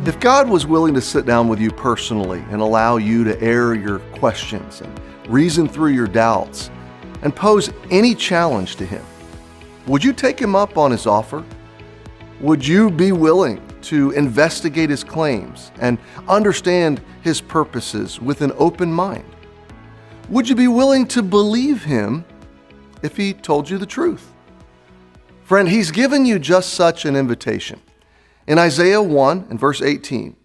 If God was willing to sit down with you personally and allow you to air your questions and reason through your doubts and pose any challenge to Him, would you take Him up on His offer? Would you be willing to investigate His claims and understand His purposes with an open mind? Would you be willing to believe Him if He told you the truth? Friend, He's given you just such an invitation. In Isaiah 1 and verse 18,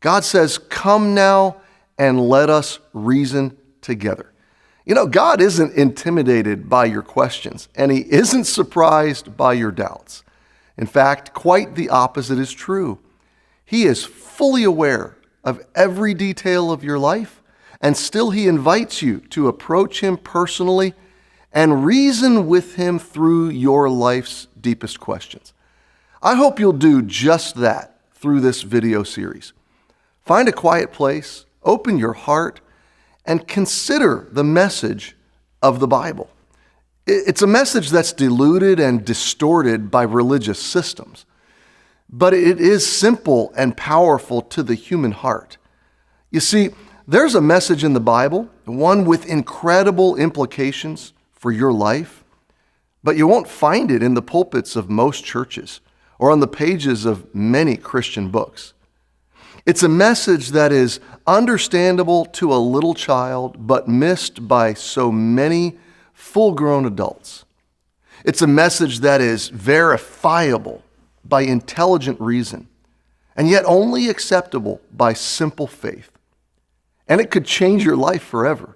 God says, "Come now and let us reason together." You know, God isn't intimidated by your questions, and He isn't surprised by your doubts. In fact, quite the opposite is true. He is fully aware of every detail of your life, and still He invites you to approach Him personally and reason with Him through your life's deepest questions. I hope you'll do just that through this video series. Find a quiet place, open your heart, and consider the message of the Bible. It's a message that's diluted and distorted by religious systems, but it is simple and powerful to the human heart. You see, there's a message in the Bible, one with incredible implications for your life, but you won't find it in the pulpits of most churches or on the pages of many Christian books. It's a message that is understandable to a little child, but missed by so many full-grown adults. It's a message that is verifiable by intelligent reason, and yet only acceptable by simple faith. And it could change your life forever.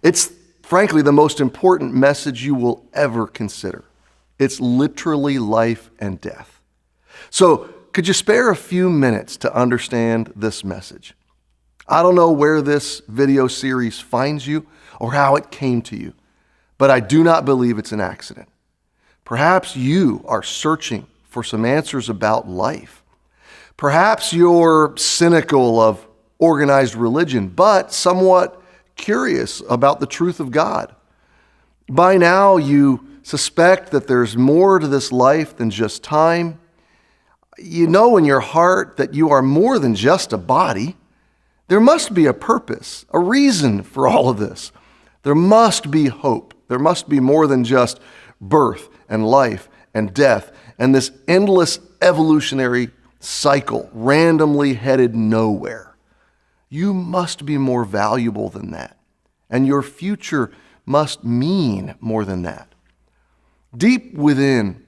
It's frankly the most important message you will ever consider. It's literally life and death. So, could you spare a few minutes to understand this message? I don't know where this video series finds you or how it came to you, but I do not believe it's an accident. Perhaps you are searching for some answers about life. Perhaps you're cynical of organized religion, but somewhat curious about the truth of God. By now, you suspect that there's more to this life than just time. You know in your heart that you are more than just a body. There must be a purpose, a reason for all of this. There must be hope. There must be more than just birth and life and death and this endless evolutionary cycle randomly headed nowhere. You must be more valuable than that, and your future must mean more than that. Deep within,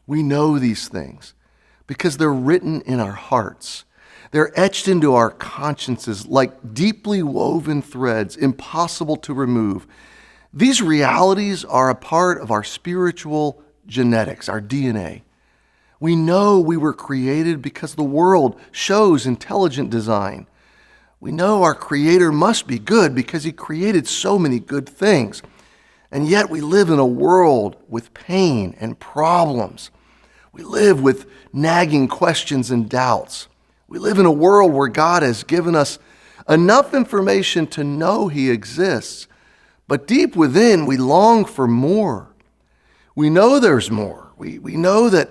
we know these things because they're written in our hearts. They're etched into our consciences like deeply woven threads, impossible to remove. These realities are a part of our spiritual genetics, our DNA. We know we were created because the world shows intelligent design. We know our Creator must be good because He created so many good things. And yet we live in a world with pain and problems. We live with nagging questions and doubts. We live in a world where God has given us enough information to know He exists, but deep within we long for more. We know there's more. We know that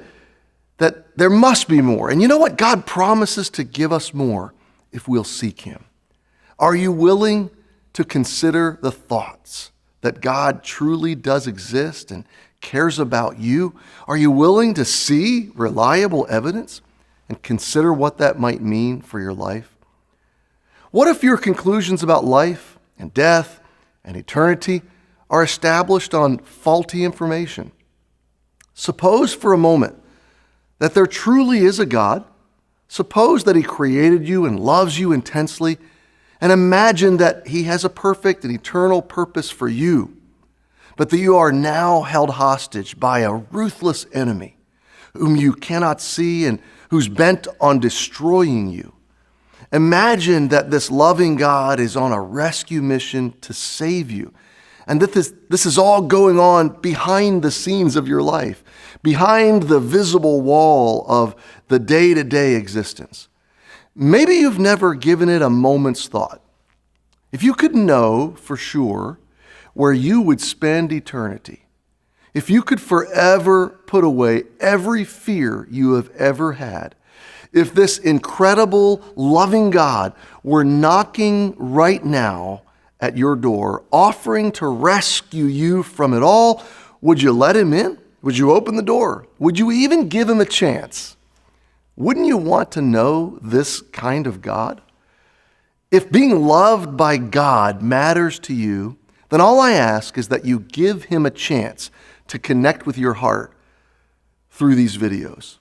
there must be more. And you know what? God promises to give us more if we'll seek Him. Are you willing to consider the thoughts that God truly does exist and cares about you? Are you willing to see reliable evidence and consider what that might mean for your life? What if your conclusions about life and death and eternity are established on faulty information? Suppose for a moment that there truly is a God. Suppose that He created you and loves you intensely, and imagine that He has a perfect and eternal purpose for you, but that you are now held hostage by a ruthless enemy whom you cannot see and who's bent on destroying you. Imagine that this loving God is on a rescue mission to save you, and that this is all going on behind the scenes of your life, behind the visible wall of the day-to-day existence. Maybe you've never given it a moment's thought. If you could know for sure where you would spend eternity, if you could forever put away every fear you have ever had, If this incredible, loving God were knocking right now at your door, offering to rescue you from it all, would you let him in? Would you open the door? Would you even give him a chance? Wouldn't you want to know this kind of God? If being loved by God matters to you, then all I ask is that you give him a chance to connect with your heart through these videos.